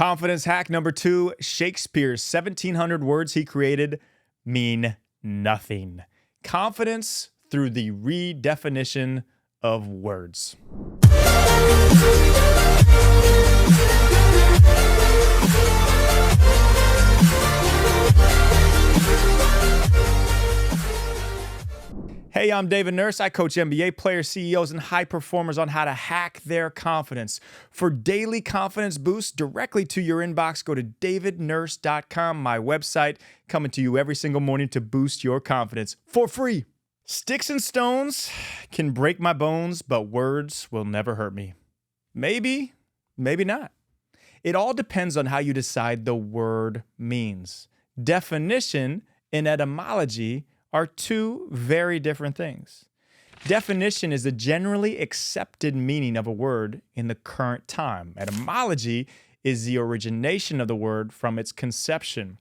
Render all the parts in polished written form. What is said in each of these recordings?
Confidence hack number 2, Shakespeare's 1,700 words he created mean nothing. Confidence through the redefinition of words. Hey, I'm David Nurse. I coach NBA players, CEOs, and high performers on how to hack their confidence. For daily confidence boosts directly to your inbox, go to davidnurse.com, my website, coming to you every single morning to boost your confidence for free. Sticks and stones can break my bones, but words will never hurt me. Maybe, maybe not. It all depends on how you decide the word means. Definition and etymology are two very different things. Definition is the generally accepted meaning of a word in the current time. Etymology is the origination of the word from its conception.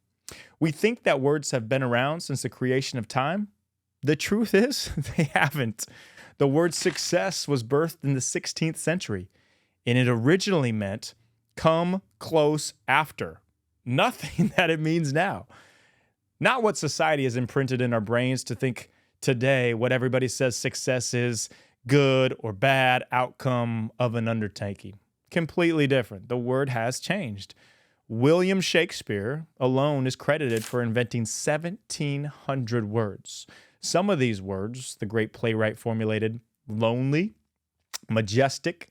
We think that words have been around since the creation of time. The truth is, they haven't. The word success was birthed in the 16th century, and it originally meant come close after. Nothing that it means now. Not what society has imprinted in our brains to think today what everybody says success is, good or bad outcome of an undertaking. Completely different. The word has changed. William Shakespeare alone is credited for inventing 1,700 words. Some of these words, the great playwright formulated: lonely, majestic,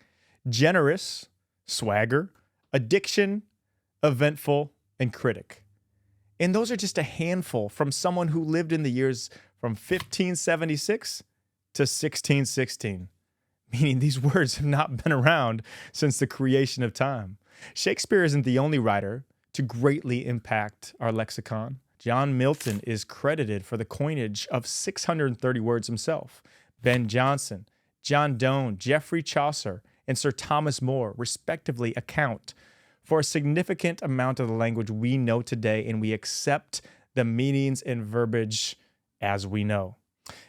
generous, swagger, addiction, eventful, and critic. And those are just a handful from someone who lived in the years from 1576 to 1616, meaning these words have not been around since the creation of time. Shakespeare isn't the only writer to greatly impact our lexicon. John Milton is credited for the coinage of 630 words himself. Ben Jonson, John Donne, Geoffrey Chaucer, and Sir Thomas More respectively account for a significant amount of the language we know today, and we accept the meanings and verbiage as we know.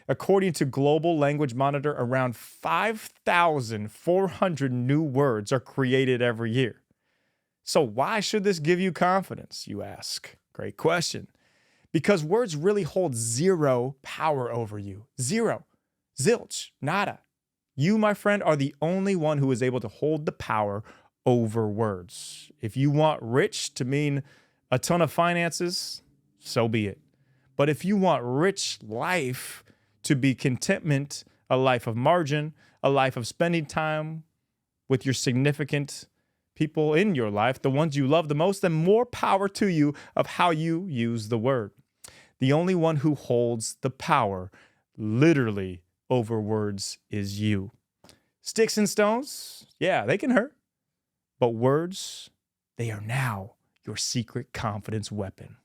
According to Global Language Monitor, around 5,400 new words are created every year. So why should this give you confidence, you ask? Great question. Because words really hold zero power over you. Zero. Zilch. Nada. You, my friend, are the only one who is able to hold the power over words. If you want rich to mean a ton of finances, so be it. But if you want rich life to be contentment, a life of margin, a life of spending time with your significant people in your life, the ones you love the most, then more power to you of how you use the word. The only one who holds the power literally over words is you. Sticks and stones, yeah, they can hurt. But words, they are now your secret confidence weapon.